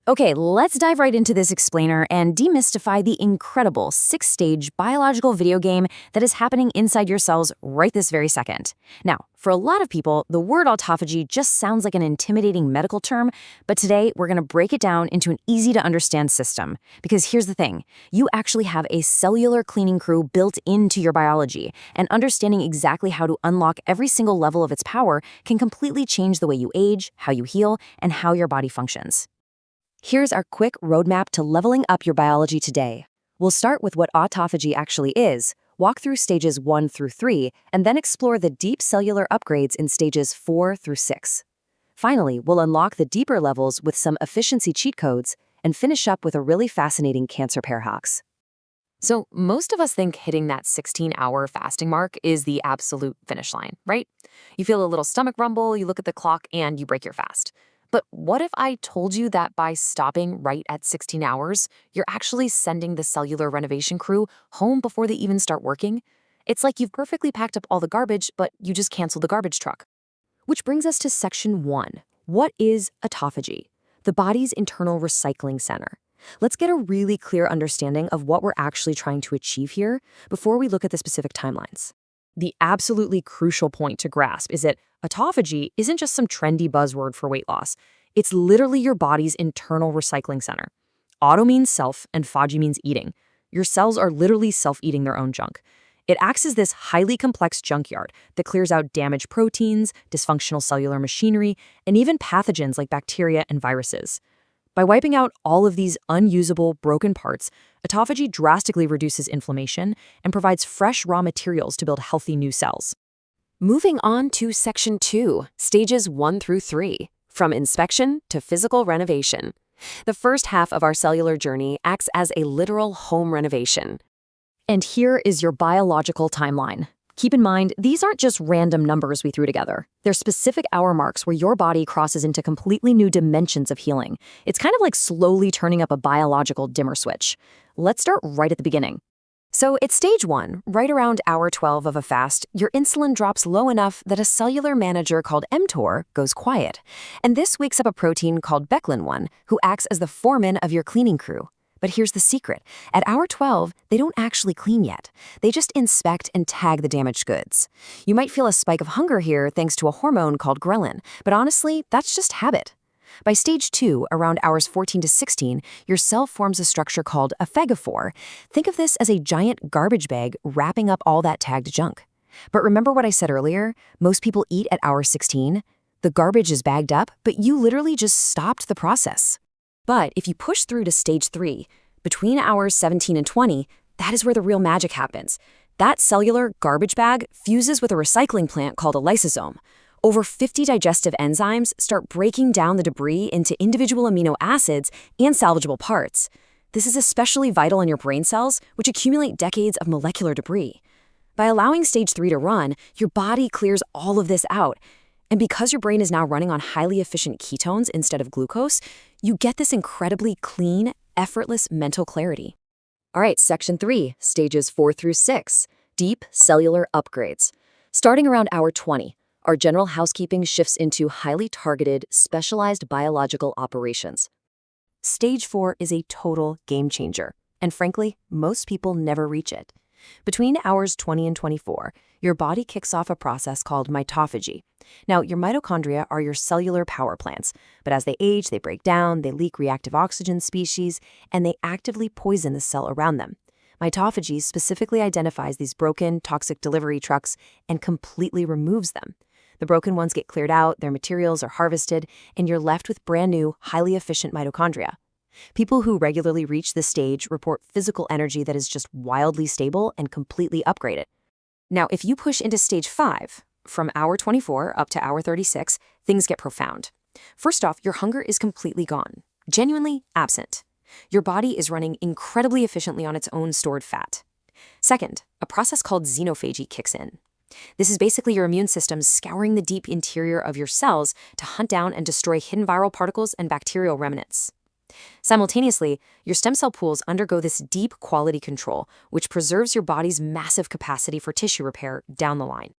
Okay, let's dive right into this explainer and demystify the incredible 6-stage biological video game that is happening inside your cells right this very second. Now, for a lot of people, the word autophagy just sounds like an intimidating medical term, but today we're going to break it down into an easy-to-understand system. Because here's the thing, you actually have a cellular cleaning crew built into your biology, and understanding exactly how to unlock every single level of its power can completely change the way you age, how you heal, and how your body functions. Here's our quick roadmap to leveling up your biology today. We'll start with what autophagy actually is, walk through stages 1 through 3, and then explore the deep cellular upgrades in stages 4 through 6. Finally, we'll unlock the deeper levels with some efficiency cheat codes and finish up with a really fascinating cancer paradox. So most of us think hitting that 16-hour fasting mark is the absolute finish line, right? You feel a little stomach rumble, you look at the clock, and you break your fast. But what if I told you that by stopping right at 16 hours, you're actually sending the cellular renovation crew home before they even start working? It's like you've perfectly packed up all the garbage, but you just canceled the garbage truck. Which brings us to section 1. What is autophagy? The body's internal recycling center. Let's get a really clear understanding of what we're actually trying to achieve here before we look at the specific timelines. The absolutely crucial point to grasp is that autophagy isn't just some trendy buzzword for weight loss. It's literally your body's internal recycling center. Auto means self, and phagy means eating. Your cells are literally self-eating their own junk. It acts as this highly complex junkyard that clears out damaged proteins, dysfunctional cellular machinery, and even pathogens like bacteria and viruses. By wiping out all of these unusable, broken parts, autophagy drastically reduces inflammation and provides fresh raw materials to build healthy new cells. Moving on to section 2, stages 1 through 3, from inspection to physical renovation. The first half of our cellular journey acts as a literal home renovation. And here is your biological timeline. Keep in mind, these aren't just random numbers we threw together. They're specific hour marks where your body crosses into completely new dimensions of healing. It's kind of like slowly turning up a biological dimmer switch. Let's start right at the beginning. So at stage 1, right around hour 12 of a fast, your insulin drops low enough that a cellular manager called mTOR goes quiet. And this wakes up a protein called Beclin-1, who acts as the foreman of your cleaning crew. But here's the secret. At hour 12, they don't actually clean yet. They just inspect and tag the damaged goods. You might feel a spike of hunger here thanks to a hormone called ghrelin, but honestly, that's just habit. By stage 2, around hours 14 to 16, your cell forms a structure called a phagophore. Think of this as a giant garbage bag wrapping up all that tagged junk. But remember what I said earlier? Most people eat at hour 16. The garbage is bagged up, but you literally just stopped the process. But if you push through to stage 3, between hours 17 and 20, that is where the real magic happens. That cellular garbage bag fuses with a recycling plant called a lysosome. Over 50 digestive enzymes start breaking down the debris into individual amino acids and salvageable parts. This is especially vital in your brain cells, which accumulate decades of molecular debris. By allowing stage 3 to run, your body clears all of this out. And because your brain is now running on highly efficient ketones instead of glucose, you get this incredibly clean, effortless mental clarity. All right, section 3, stages 4 through 6, deep cellular upgrades. Starting around hour 20, our general housekeeping shifts into highly targeted, specialized biological operations. Stage 4 is a total game changer, and frankly, most people never reach it. Between hours 20 and 24, your body kicks off a process called mitophagy. Now, your mitochondria are your cellular power plants, but as they age, they break down, they leak reactive oxygen species, and they actively poison the cell around them. Mitophagy specifically identifies these broken, toxic delivery trucks and completely removes them. The broken ones get cleared out, their materials are harvested, and you're left with brand new, highly efficient mitochondria. People who regularly reach this stage report physical energy that is just wildly stable and completely upgraded. Now, if you push into stage 5, from hour 24 up to hour 36, things get profound. First off, your hunger is completely gone, genuinely absent. Your body is running incredibly efficiently on its own stored fat. Second, a process called xenophagy kicks in. This is basically your immune system scouring the deep interior of your cells to hunt down and destroy hidden viral particles and bacterial remnants. Simultaneously, your stem cell pools undergo this deep quality control, which preserves your body's massive capacity for tissue repair down the line.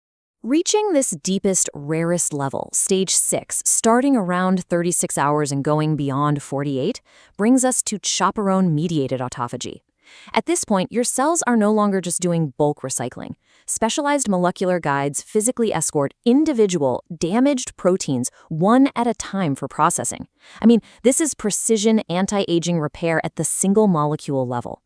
Reaching this deepest, rarest level, stage 6, starting around 36 hours and going beyond 48, brings us to chaperone-mediated autophagy. At this point, your cells are no longer just doing bulk recycling. Specialized molecular guides physically escort individual, damaged proteins one at a time for processing. This is precision anti-aging repair at the single molecule level.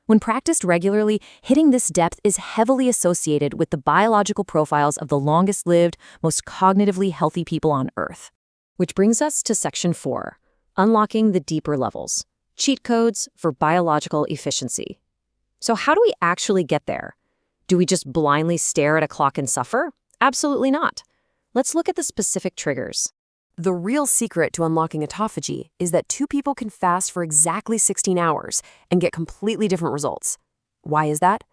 When practiced regularly, hitting this depth is heavily associated with the biological profiles of the longest-lived, most cognitively healthy people on Earth. Which brings us to Section 4, unlocking the deeper levels. Cheat codes for biological efficiency. So how do we actually get there? Do we just blindly stare at a clock and suffer? Absolutely not. Let's look at the specific triggers. The real secret to unlocking autophagy is that two people can fast for exactly 16 hours and get completely different results. Why is that?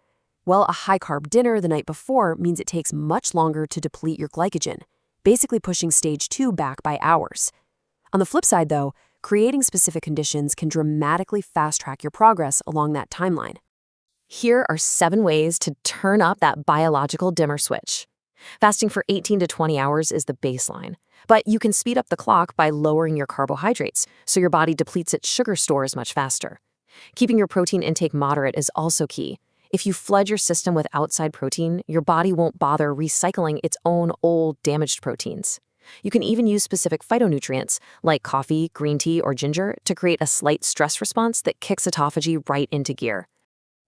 Well, a high-carb dinner the night before means it takes much longer to deplete your glycogen, basically pushing stage 2 back by hours. On the flip side, though, creating specific conditions can dramatically fast-track your progress along that timeline. Here are 7 ways to turn up that biological dimmer switch. Fasting for 18 to 20 hours is the baseline, but you can speed up the clock by lowering your carbohydrates so your body depletes its sugar stores much faster. Keeping your protein intake moderate is also key. If you flood your system with outside protein, your body won't bother recycling its own old, damaged proteins. You can even use specific phytonutrients, like coffee, green tea, or ginger, to create a slight stress response that kicks autophagy right into gear.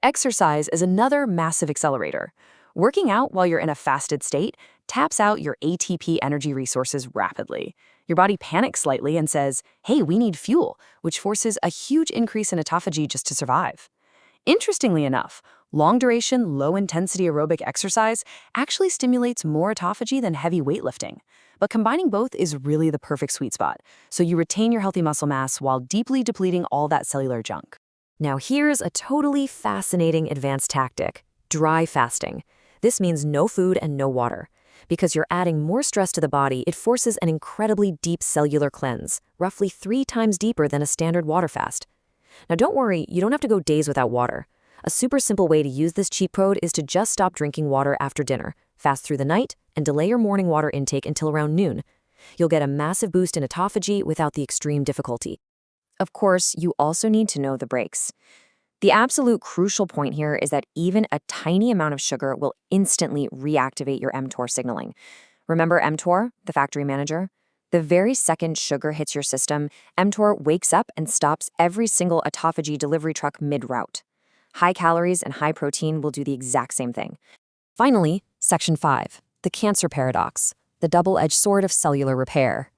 Exercise is another massive accelerator. Working out while you're in a fasted state taps out your ATP energy resources rapidly. Your body panics slightly and says, hey, we need fuel, which forces a huge increase in autophagy just to survive. Interestingly enough, long-duration, low-intensity aerobic exercise actually stimulates more autophagy than heavy weightlifting. But combining both is really the perfect sweet spot, so you retain your healthy muscle mass while deeply depleting all that cellular junk. Now here's a totally fascinating advanced tactic: dry fasting. This means no food and no water. Because you're adding more stress to the body, it forces an incredibly deep cellular cleanse, roughly 3 times deeper than a standard water fast. Now don't worry, you don't have to go days without water. A super simple way to use this cheat code is to just stop drinking water after dinner, fast through the night, and delay your morning water intake until around noon. You'll get a massive boost in autophagy without the extreme difficulty. Of course, you also need to know the breaks. The absolute crucial point here is that even a tiny amount of sugar will instantly reactivate your mTOR signaling. Remember mTOR, the factory manager? The very second sugar hits your system, mTOR wakes up and stops every single autophagy delivery truck mid-route. High calories and high protein will do the exact same thing. Finally, Section 5, the cancer paradox, the double-edged sword of cellular repair.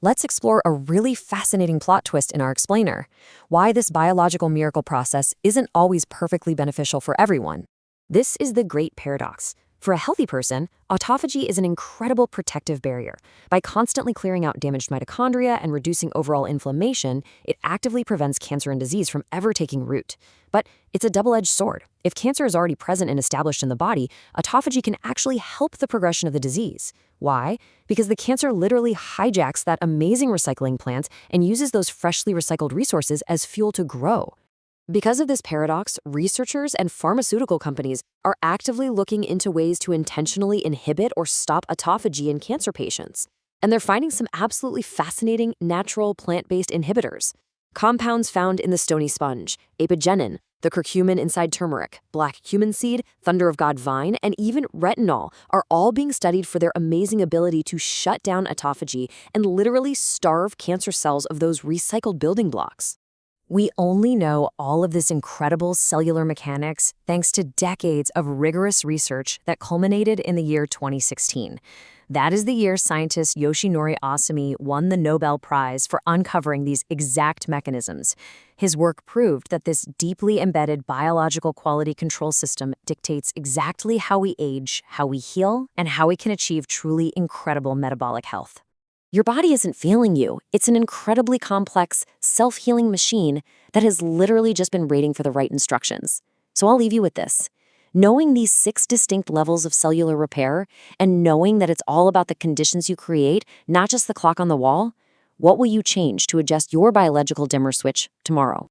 Let's explore a really fascinating plot twist in our explainer: why this biological miracle process isn't always perfectly beneficial for everyone. This is the great paradox. For a healthy person, autophagy is an incredible protective barrier. By constantly clearing out damaged mitochondria and reducing overall inflammation, it actively prevents cancer and disease from ever taking root. But it's a double-edged sword. If cancer is already present and established in the body, autophagy can actually help the progression of the disease. Why? Because the cancer literally hijacks that amazing recycling plant and uses those freshly recycled resources as fuel to grow. Because of this paradox, researchers and pharmaceutical companies are actively looking into ways to intentionally inhibit or stop autophagy in cancer patients. And they're finding some absolutely fascinating, natural, plant-based inhibitors. Compounds found in the stony sponge, apigenin, the curcumin inside turmeric, black cumin seed, thunder of God vine, and even retinol are all being studied for their amazing ability to shut down autophagy and literally starve cancer cells of those recycled building blocks. We only know all of this incredible cellular mechanics thanks to decades of rigorous research that culminated in the year 2016. That is the year scientist Yoshinori Asami won the Nobel Prize for uncovering these exact mechanisms. His work proved that this deeply embedded biological quality control system dictates exactly how we age, how we heal, and how we can achieve truly incredible metabolic health. Your body isn't failing you. It's an incredibly complex, self-healing machine that has literally just been waiting for the right instructions. So I'll leave you with this. Knowing these 6 distinct levels of cellular repair, and knowing that it's all about the conditions you create, not just the clock on the wall, what will you change to adjust your biological dimmer switch tomorrow?